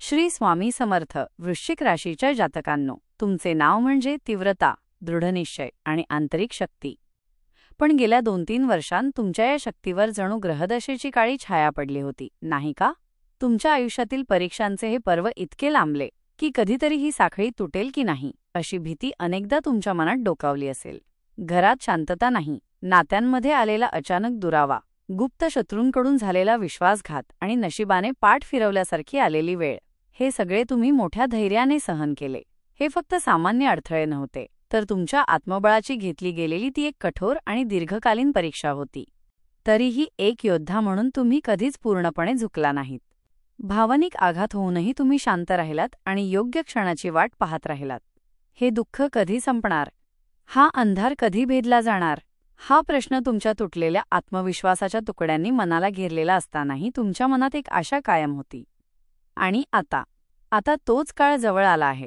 श्री स्वामी समर्थ. वृश्चिक राशीच्या जातकांनो, तुमचे नाव म्हणजे तीव्रता, दृढनिश्चय आणि आंतरिक शक्ती. पण गेल्या 2-3 वर्षांत तुमच्या या शक्तीवर जणू ग्रहदशेची काळी छाया पडली होती, नाही का? तुमच्या आयुष्यातील परीक्षांचे हे पर्व इतके लांबले की कधीतरी ही साखळी तुटेल की नाही अशी भीती अनेकदा तुमच्या मनात डोकावली असेल. घरात शांतता नाही, नात्यांमध्ये आलेला अचानक दुरावा, गुप्त शत्रूंकडून झालेला विश्वासघात आणि नशिबाने पाठ फिरवल्यासारखी आलेली वेळ, हे सगळे तुम्ही मोठ्या धैर्याने सहन केले. हे फक्त सामान्य अडथळे नव्हते, तर तुमच्या आत्मबळाची घेतली गेलेली ती एक कठोर आणि दीर्घकालीन परीक्षा होती. तरीही एक योद्धा म्हणून तुम्ही कधीच पूर्णपणे झुकला नाहीत. भावनिक आघात होऊनही तुम्ही शांत राहिलात आणि योग्य क्षणाची वाट पाहत राहिलात. हे दुःख कधी संपणार? हा अंधार कधी भेदला जाणार? हा प्रश्न तुमच्या तुटलेल्या आत्मविश्वासाच्या तुकड्यांनी मनाला घेरलेला असतानाही तुमच्या मनात एक आशा कायम होती. आणि आता तोच काळ जवळ आला आहे.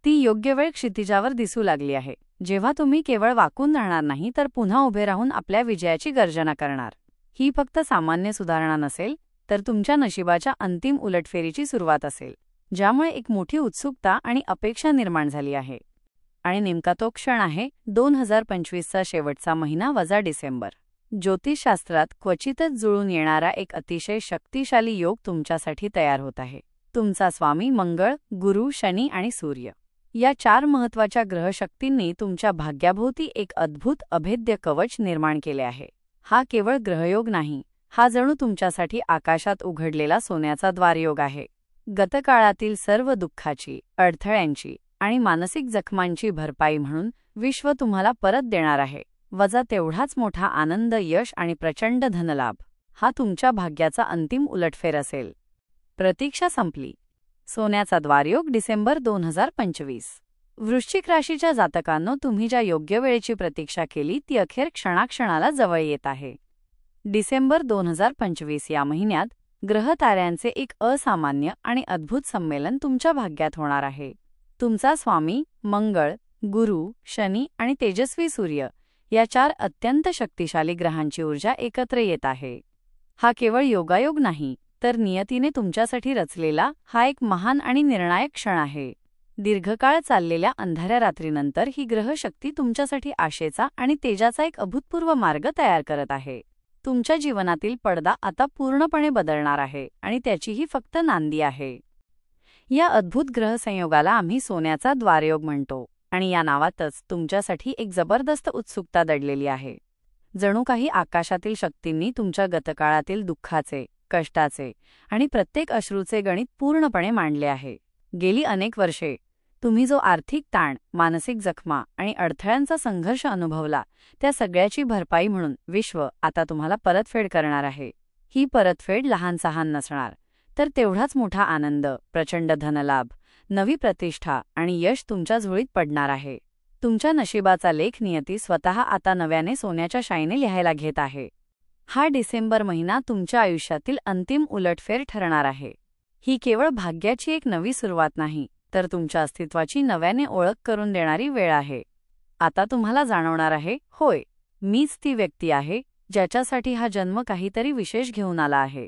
ती योग्य वेळ क्षितिजावर दिसू लागली आहे, जेव्हा तुम्ही केवळ वाकून राहणार नाही तर पुन्हा उभे राहून आपल्या विजयाची गर्जना करणार. ही फक्त सामान्य सुधारणा नसेल, तर तुमच्या नशिबाच्या अंतिम उलटफेरीची सुरुवात असेल, ज्यामुळे एक मोठी उत्सुकता आणि अपेक्षा निर्माण झाली आहे. आणि नेमका तो क्षण आहे 2025चा शेवटचा महिना वजा डिसेंबर. ज्योतिषशास्त्रात क्वचितच जुळून येणारा एक अतिशय शक्तिशाली योग तुमच्यासाठी तयार होत आहे. तुमचा स्वामी मंगळ, गुरु, शनी आणि सूर्य या 4 महत्त्वाच्या ग्रहशक्तींनी तुमच्या भाग्याभोवती एक अद्भुत अभेद्य कवच निर्माण केले आहे. हा केवळ ग्रहयोग नाही, हा जणू तुमच्यासाठी आकाशात उघडलेला सोन्याचा द्वारयोग आहे. गतकाळातील सर्व दुःखाची, अडथळ्यांची आणि मानसिक जखमांची भरपाई म्हणून विश्व तुम्हाला परत देणार आहे. वजा तेवढाच मोठा आनंद, यश आणि प्रचंड धनलाभ. हा तुमच्या भाग्याचा अंतिम उलटफेर असेल. प्रतीक्षा संपली. सोन्याचा द्वारयोग डिसेंबर 2025. वृश्चिक राशीच्या जातकांनो, तुम्ही ज्या योग्य वेळेची प्रतीक्षा केली ती अखेर क्षणाक्षणाला जवळ येत आहे. डिसेंबर 2025 या महिन्यात ग्रहताऱ्यांचे एक असामान्य आणि अद्भुत संमेलन तुमच्या भाग्यात होणार आहे. तुमचा स्वामी मंगळ, गुरु, शनी आणि तेजस्वी सूर्य या 4 अत्यंत शक्तिशाली ग्रहांची ऊर्जा एकत्र येत आहे. हा केवळ योगायोग नाही, तर नियतीने तुमच्यासाठी रचलेला हा एक महान आणि निर्णायक क्षण आहे. दीर्घकाळ चाललेल्या अंधाऱ्या रात्रीनंतर ही ग्रहशक्ती तुमच्यासाठी आशेचा आणि तेजाचा एक अभूतपूर्व मार्ग तयार करत आहे. तुमच्या जीवनातील पडदा आता पूर्णपणे बदलणार आहे आणि त्याची ही फक्त नांदी आहे. या अद्भुत ग्रहसंयोगाला आम्ही सोन्याचा द्वारयोग म्हणतो आणि या नावातच तुमच्यासाठी एक जबरदस्त उत्सुकता दडलेली आहे. जणू काही आकाशातील शक्तींनी तुमच्या गतकाळातील दुःखाचे, कष्टाचे आणि प्रत्येक अश्रूचे गणित पूर्णपणे मांडले आहे. गेली अनेक वर्षे तुम्ही जो आर्थिक ताण, मानसिक जखमा आणि अडथळ्यांचा संघर्ष अनुभवला, त्या सगळ्याची भरपाई म्हणून विश्व आता तुम्हाला परतफेड करणार आहे. ही परतफेड लहान-सहान नसणार, तर तेवढाच मोठा आनंद, प्रचंड धनलाभ, नवी प्रतिष्ठा आणि यश तुमच्या झोळीत पडणार आहे. तुमच्या नशिबाचा लेख नियती स्वतः आता नव्याने सोन्याच्या शाईने लिहायला घेत आहे. हा डिसेंबर महिना तुमच्या आयुष्यातील अंतिम उलटफेर ठरणार आहे. ही केवळ भाग्याची एक नवी सुरुवात नाही, तर तुमच्या अस्तित्वाची नव्याने ओळख करून देणारी वेळ आहे. आता तुम्हाला जाणवणार आहे, होय, मीच ती व्यक्ती आहे ज्याच्यासाठी हा जन्म काहीतरी विशेष घेऊन आला आहे.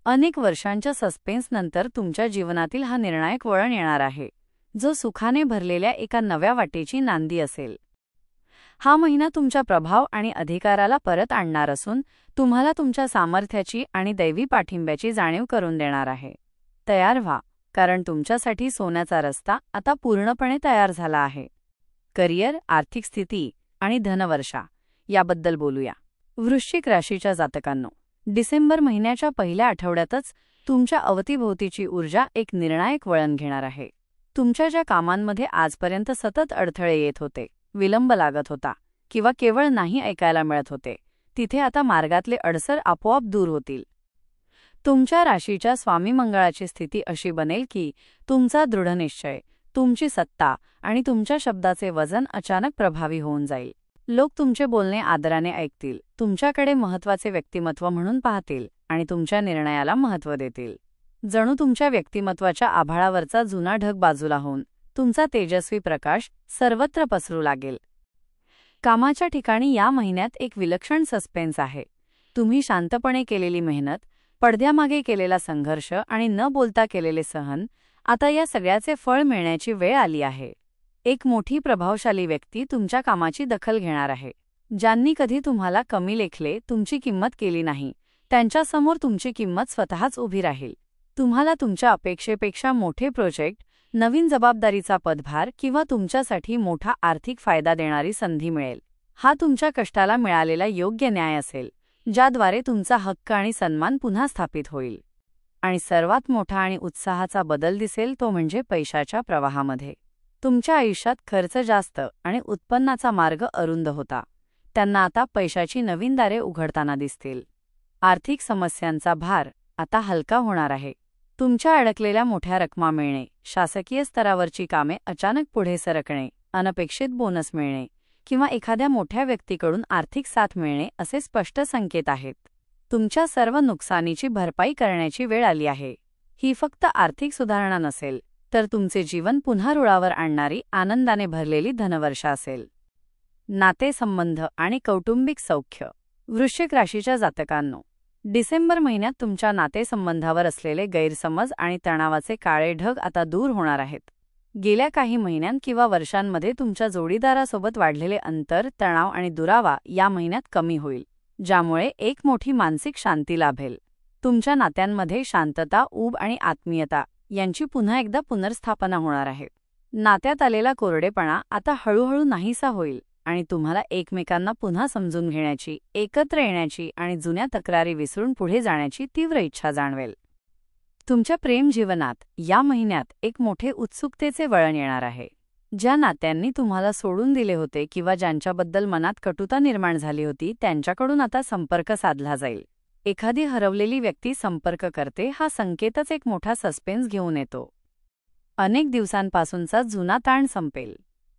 अनेक वर्षांच्या सस्पेन्सनंतर तुमच्या जीवनातील हा निर्णायक वळण येणार आहे, जो सुखाने भरलेल्या एका नव्या वाटेची नांदी असेल. हा महिना तुमच्या प्रभाव आणि अधिकाराला परत आणणार असून तुम्हाला तुमच्या सामर्थ्याची आणि दैवी पाठिंब्याची जाणीव करून देणार आहे. तयार व्हा, कारण तुमच्यासाठी सोन्याचा रस्ता आता पूर्णपणे तयार झाला आहे. करिअर, आर्थिक स्थिती आणि धनवर्षा याबद्दल बोलूया. वृश्चिक राशीच्या जातकांनो, डिसेंबर महिन्याच्या पहिल्या आठवड्यातच तुमच्या अवतीभोवतीची ऊर्जा एक निर्णायक वळण घेणार आहे. तुमच्या ज्या कामांमध्ये आजपर्यंत सतत अडथळे येत होते, विलंब लागत होता किंवा केवळ नाही ऐकायला मिळत होते, तिथे आता मार्गातले अडसर आपोआप दूर होतील. तुमच्या राशीच्या स्वामी मंगळाची स्थिती अशी बनेल की तुमचा दृढनिश्चय, तुमची सत्ता आणि तुमच्या शब्दाचे वजन अचानक प्रभावी होऊन जाईल. लोक तुमचे बोलणे आदराने ऐकतील, तुमच्याकडे महत्त्वाचे व्यक्तिमत्व म्हणून पाहतील आणि तुमच्या निर्णयाला महत्त्व देतील. जणू तुमच्या व्यक्तिमत्वाच्या आभाळावरचा जुना ढग बाजूला होऊन तुमचा तेजस्वी प्रकाश सर्वत्र पसरू लागेल. कामाच्या ठिकाणी या महिन्यात एक विलक्षण सस्पेन्स आहे. तुम्ही शांतपणे केलेली मेहनत, पडद्यामागे केलेला संघर्ष आणि न बोलता केलेले सहन आता या सगळ्याचे फळ मिळण्याची वेळ आली आहे. एक मोठी प्रभावशाली व्यक्ती तुमच्या कामाची दखल घेणार आहे. ज्यांनी कधी तुम्हाला कमी लेखले, तुमची किंमत केली नाही, त्यांच्यासमोर तुमची किंमत स्वतःच उभी राहील. तुम्हाला तुमच्या अपेक्षेपेक्षा मोठे प्रोजेक्ट, नवीन जबाबदारीचा पदभार किंवा तुमच्यासाठी मोठा आर्थिक फायदा देणारी संधी मिळेल. हा तुमच्या कष्टाला मिळालेला योग्य न्याय असेल, ज्याद्वारे तुमचा हक्क आणि सन्मान पुन्हा स्थापित होईल. आणि सर्वात मोठा आणि उत्साहाचा बदल दिसेल तो म्हणजे पैशाच्या प्रवाहामध्ये. तुमच्या आयुष्यात खर्च जास्त आणि उत्पन्नाचा मार्ग अरुंद होता. त्यांना आता पैशाची नवीन दारे उघडताना दिसतील. आर्थिक समस्यांचा भार आता हलका होणार आहे. तुमच्या अडकलेल्या मोठ्या रकमा मिळणे, शासकीय स्तरावरची कामे अचानक पुढे सरकणे, अनपेक्षित बोनस मिळणे किंवा एखाद्या मोठ्या व्यक्तीकडून आर्थिक साथ मिळणे असे स्पष्ट संकेत आहेत. तुमच्या सर्व नुकसानीची भरपाई करण्याची वेळ आली आहे. ही फक्त आर्थिक सुधारणा नसेल, तर तुमचे जीवन पुन्हा रुळावर आणणारी आनंदाने भरलेली धनवर्षा असेल. नातेसंबंध आणि कौटुंबिक सौख्य. वृश्चिक राशीच्या जातकांनो, डिसेंबर महिन्यात तुमच्या नातेसंबंधावर असलेले गैरसमज आणि तणावाचे काळे ढग आता दूर होणार आहेत. गेल्या काही महिन्यांत किंवा वर्षांमध्ये तुमच्या जोडीदारासोबत वाढलेले अंतर, तणाव आणि दुरावा या महिन्यात कमी होईल, ज्यामुळे एक मोठी मानसिक शांती लाभेल. तुमच्या नात्यांमध्ये शांतता, ऊब आणि आत्मीयता यांची पुन्हा एकदा पुनर्स्थापना होणार आहे. नात्यात आलेला कोरडेपणा आता हळूहळू नाहीसा होईल आणि तुम्हाला एकमेकांना पुन्हा समजून घेण्याची, एकत्र येण्याची आणि जुन्या तक्रारी विसरून पुढे जाण्याची तीव्र इच्छा जाणवेल. तुमच्या प्रेम जीवनात या महिन्यात एक मोठे उत्सुकतेचे वळण येणार आहे. ज्या नात्यांनी तुम्हाला सोडून दिले होते किंवा ज्यांच्याबद्दल मनात कटुता निर्माण झाली होती, त्यांच्याकडून आता संपर्क साधला जाईल. एखादी हरवलेली व्यक्ती संपर्क करते हा संकेतच एक मोठा सस्पेन्स घेऊन येतो. अनेक दिवसांपासूनचा जुना ताण संपेल.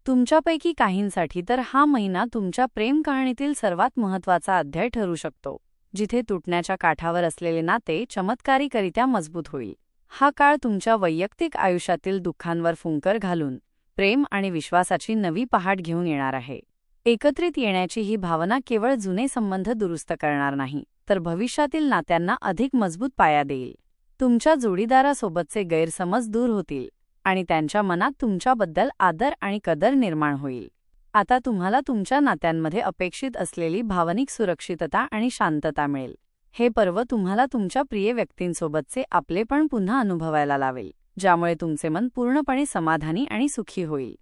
तुमच्यापैकी काहींसाठी तर हा महिना तुमच्या प्रेम कहाणीतील सर्वात महत्त्वाचा अध्याय ठरू शकतो, जिथे तुटण्याच्या काठावर असलेले नाते चमत्कारिकरित्या मजबूत होईल. हा काळ तुमच्या वैयक्तिक आयुष्यातील दुःखांवर फुंकर घालून प्रेम आणि विश्वासाची नवी पहाट घेऊन येणार आहे. एकत्रित येण्याची ही भावना केवळ जुने संबंध दुरुस्त करणार नाही, तर भविष्यातील नात्यांना अधिक मजबूत पाया देईल. तुमच्या जोडीदारासोबतचे गैरसमज दूर होतील आणि त्यांच्या मनात तुमच्याबद्दल आदर आणि कदर निर्माण होईल. आता तुम्हाला तुमच्या नात्यांमध्ये अपेक्षित असलेली भावनिक सुरक्षितता आणि शांतता मिळेल. हे पर्व तुम्हाला तुमच्या प्रिय व्यक्तींसोबतचे आपलेपण पुन्हा अनुभवायला लावेल, ज्यामुळे तुमचे मन पूर्णपणे समाधानी आणि सुखी होईल.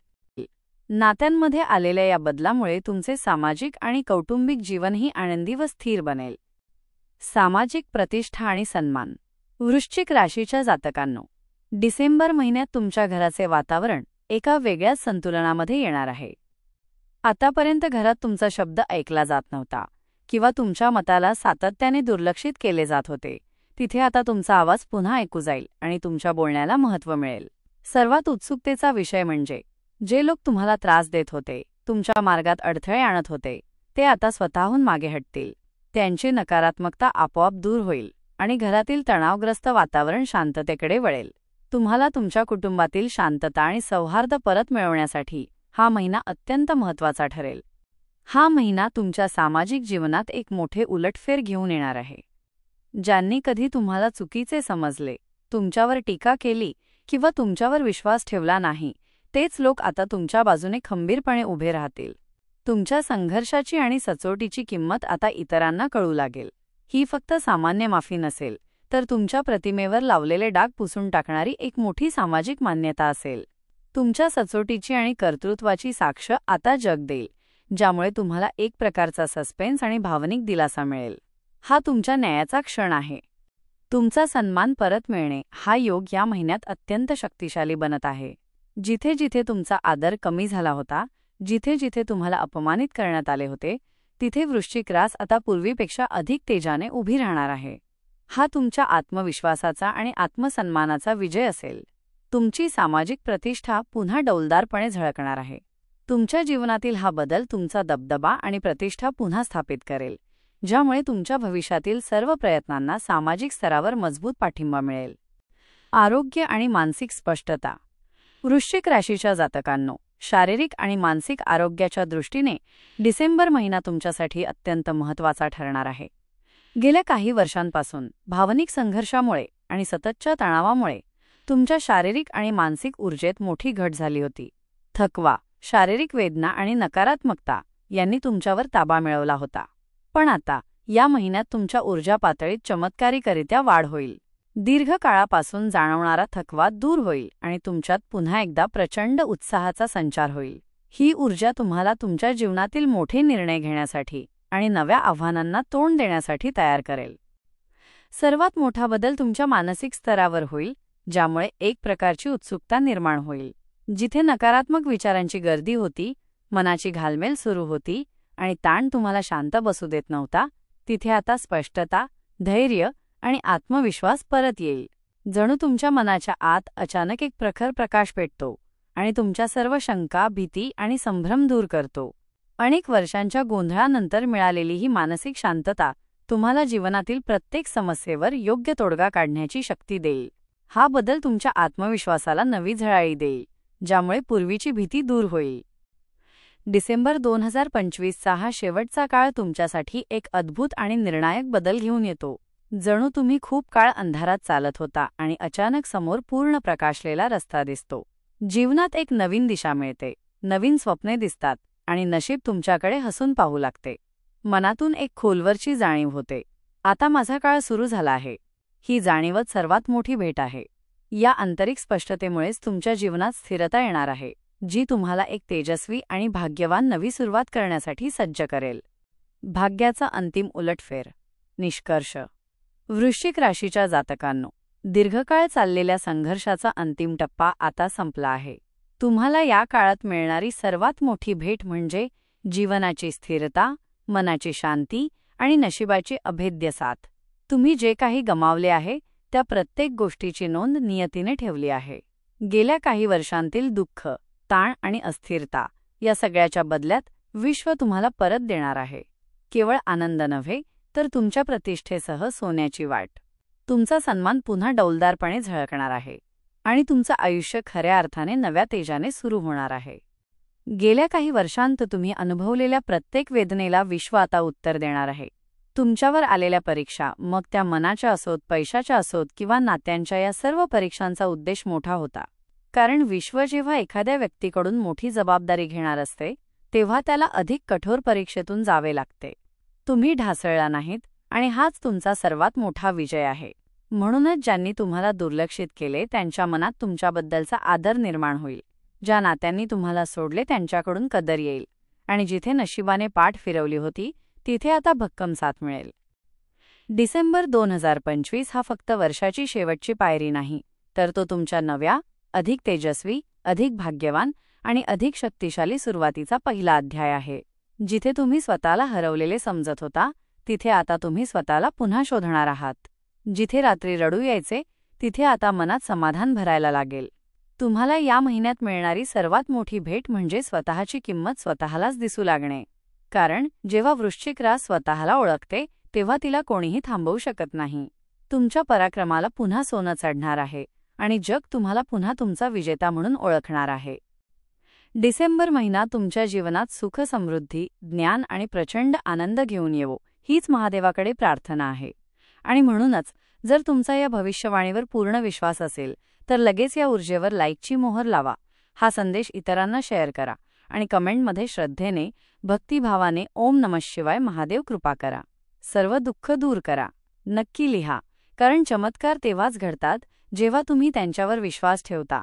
नात्यांमध्ये आलेल्या या बदलामुळे तुमचे सामाजिक आणि कौटुंबिक जीवनही आनंदी व स्थिर बनेल. सामाजिक प्रतिष्ठा आणि सन्मान. वृश्चिक राशीच्या जातकांनो, डिसेंबर महिन्यात तुमच्या घराचे वातावरण एका वेगळ्याच संतुलनामध्ये येणार आहे. आतापर्यंत घरात तुमचा शब्द ऐकला जात नव्हता किंवा तुमच्या मताला सातत्याने दुर्लक्षित केले जात होते, तिथे आता तुमचा आवाज पुन्हा ऐकू जाईल आणि तुमच्या बोलण्याला महत्त्व मिळेल. सर्वात उत्सुकतेचा विषय म्हणजे जे लोक तुम्हाला त्रास देत होते, तुमच्या मार्गात अडथळे आणत होते, ते आता स्वतःहून मागे हटतील. त्यांची नकारात्मकता आपोआप दूर होईल आणि घरातील तणावग्रस्त वातावरण शांततेकडे वळेल. तुम्हाला तुमच्या कुटुंबातील शांतता आणि सौहार्द परत मिळवण्यासाठी हा महिना अत्यंत महत्त्वाचा ठरेल. हा महिना तुमच्या सामाजिक जीवनात एक मोठे उलटफेर घेऊन येणार आहे. ज्यांनी कधी तुम्हाला चुकीचे समजले, तुमच्यावर टीका केली किंवा तुमच्यावर विश्वास ठेवला नाही, तेच लोक आता तुमच्या बाजूने खंबीरपणे उभे राहतील. तुमच्या संघर्षाची आणि सचोटीची किंमत आता इतरांना कळू लागेल. ही फक्त सामान्य माफी नसेल, तर तुमच्या प्रतिमेवर लावलेले डाग पुसून टाकणारी एक मोठी सामाजिक मान्यता असेल. तुमच्या सचोटीची आणि कर्तृत्वाची साक्ष आता जग देईल, ज्यामुळे तुम्हाला एक प्रकारचा सस्पेन्स आणि भावनिक दिलासा मिळेल. हा तुमच्या न्यायाचा क्षण आहे. तुमचा सन्मान परत मिळणे हा योग या महिन्यात अत्यंत शक्तिशाली बनत आहे. जिथे जिथे तुमचा आदर कमी झाला होता, जिथे जिथे तुम्हाला अपमानित करण्यात आले होते, तिथे वृश्चिक रास आता पूर्वीपेक्षा अधिक तेजाने उभी राहणार आहे. हा तुमच्या आत्मविश्वासाचा आणि आत्मसन्मानाचा विजय असेल. तुमची सामाजिक प्रतिष्ठा पुन्हा डौलदारपणे झळकणार आहे. तुमच्या जीवनातील हा बदल तुमचा दबदबा आणि प्रतिष्ठा पुन्हा स्थापित करेल, ज्यामुळे तुमच्या भविष्यातील सर्व प्रयत्नांना सामाजिक स्तरावर मजबूत पाठिंबा मिळेल. आरोग्य आणि मानसिक स्पष्टता. वृश्चिक राशीच्या जातकांनो, शारीरिक आणि मानसिक आरोग्याच्या दृष्टीने डिसेंबर महिना तुमच्यासाठी अत्यंत महत्त्वाचा ठरणार आहे. गेल्या काही वर्षांपासून भावनिक संघर्षामुळे आणि सततच्या तणावामुळे तुमच्या शारीरिक आणि मानसिक ऊर्जेत मोठी घट झाली होती. थकवा, शारीरिक वेदना आणि नकारात्मकता यांनी तुमच्यावर ताबा मिळवला होता. पण आता या महिन्यात तुमच्या ऊर्जा पातळीत चमत्कारिकरित्या वाढ होईल. दीर्घकाळापासून जाणवणारा थकवा दूर होईल आणि तुमच्यात पुन्हा एकदा प्रचंड उत्साहाचा संचार होईल. ही ऊर्जा तुम्हाला तुमच्या जीवनातील मोठे निर्णय घेण्यासाठी आणि नव्या आव्हानांना तोंड देण्यासाठी तयार करेल. सर्वात मोठा बदल तुमच्या मानसिक स्तरावर होईल, ज्यामुळे एक प्रकारची उत्सुकता निर्माण होईल. जिथे नकारात्मक विचारांची गर्दी होती, मनाची घालमेल सुरू होती आणि ताण तुम्हाला शांत बसू देत नव्हता, तिथे आता स्पष्टता, धैर्य आणि आत्मविश्वास परत येईल. जणू तुमच्या मनाच्या आत अचानक एक प्रखर प्रकाश पेटतो आणि तुमच्या सर्व शंका, भीती आणि संभ्रम दूर करतो. अनेक वर्षांच्या गोंधळानंतर मिळालेली ही मानसिक शांतता तुम्हाला जीवनातील प्रत्येक समस्येवर योग्य तोडगा काढण्याची शक्ती देईल. हा बदल तुमच्या आत्मविश्वासाला नवी झळाळी देईल, ज्यामुळे पूर्वीची भीती दूर होईल. डिसेंबर 2025चा हा शेवटचा काळ तुमच्यासाठी एक अद्भुत आणि निर्णायक बदल घेऊन येतो. जणू तुम्ही खूप काळ अंधारात चालत होता आणि अचानक समोर पूर्ण प्रकाशलेला रस्ता दिसतो. जीवनात एक नवीन दिशा मिळते, नवीन स्वप्ने दिसतात आणि नशीब तुमच्याकडे हसून पाहू लागते. मनातून एक खोलवरची जाणीव होते, आता माझा काळ सुरू झाला आहे. ही जाणीवच सर्वात मोठी भेट आहे. या आंतरिक स्पष्टतेमुळेच तुमच्या जीवनात स्थिरता येणार आहे, जी तुम्हाला एक तेजस्वी आणि भाग्यवान नवी सुरुवात करण्यासाठी सज्ज करेल. भाग्याचा अंतिम उलटफेर. निष्कर्ष. वृश्चिक राशीच्या जातकांनो, दीर्घकाळ चाललेल्या संघर्षाचा अंतिम टप्पा आता संपला आहे. तुम्हाला या काळात मिळणारी सर्वात मोठी भेट म्हणजे जीवनाची स्थिरता, मनाची शांती आणि नशिबाची अभेद्य साथ. तुम्ही जे काही गमावले आहे त्या प्रत्येक गोष्टीची नोंद नियतीने ठेवली आहे. गेल्या काही वर्षांतील दुःख, ताण आणि अस्थिरता या सगळ्याच्या बदल्यात विश्व तुम्हाला परत देणार आहे. केवळ आनंद नव्हे, तर तुमच्या प्रतिष्ठेसह सोन्याची वाट. तुमचा सन्मान पुन्हा डौलदारपणे झळकणार आहे आणि तुमचं आयुष्य खऱ्या अर्थाने नव्या तेजाने सुरू होणार आहे. गेल्या काही वर्षांत तुम्ही अनुभवलेल्या प्रत्येक वेदनेला विश्व आता उत्तर देणार आहे. तुमच्यावर आलेल्या परीक्षा, मग त्या मनाच्या असोत, पैशाच्या असोत किंवा नात्यांच्या, या सर्व परीक्षांचा उद्देश मोठा होता. कारण विश्व जेव्हा एखाद्या व्यक्तीकडून मोठी जबाबदारी घेणार असते, तेव्हा त्याला अधिक कठोर परीक्षेतून जावे लागते. तुम्ही ढासळला नाहीत आणि हाच तुमचा सर्वात मोठा विजय आहे. म्हणूनच ज्यांनी तुम्हाला दुर्लक्षित केले त्यांच्या मनात तुमच्याबद्दलचा आदर निर्माण होईल. ज्या नात्यांनी तुम्हाला सोडले त्यांच्याकडून कदर येईल आणि जिथे नशिबाने पाठ फिरवली होती तिथे आता भक्कम साथ मिळेल. डिसेंबर 2025 हा फक्त वर्षाची शेवटची पायरी नाही, तर तो तुमच्या नव्या, अधिक तेजस्वी, अधिक भाग्यवान आणि अधिक शक्तिशाली सुरुवातीचा पहिला अध्याय आहे. जिथे तुम्ही स्वतःला हरवलेले समजत होता, तिथे आता तुम्ही स्वतःला पुन्हा शोधणार आहात. जिथे रात्री रडू यायचे, तिथे आता मनात समाधान भरायला लागेल. तुम्हाला या महिन्यात मिळणारी सर्वात मोठी भेट म्हणजे स्वतःची किंमत स्वतःलाच दिसू लागणे. कारण जेव्हा वृश्चिक रास स्वतःला ओळखते, तेव्हा तिला कोणीही थांबवू शकत नाही. तुमच्या पराक्रमाला पुन्हा सोनं चढणार आहे आणि जग तुम्हाला पुन्हा तुमचा विजेता म्हणून ओळखणार आहे. डिसेंबर महिना तुमच्या जीवनात सुख, समृद्धी, ज्ञान आणि प्रचंड आनंद घेऊन येवो, हीच महादेवाकडे प्रार्थना आहे. आणि म्हणूनच जर तुमचा या भविष्यवाणीवर पूर्ण विश्वास असेल, तर लगेच या ऊर्जेवर लाईकची मोहर लावा. हा संदेश इतरांना शेअर करा आणि कमेंटमध्ये श्रद्धेने, भक्तिभावाने ओम नमः शिवाय महादेव कृपा करा. सर्व दुःख दूर करा. नक्की लिहा, कारण चमत्कार तेव्हाच घडतात जेव्हा तुम्ही त्यांच्यावर विश्वास ठेवता.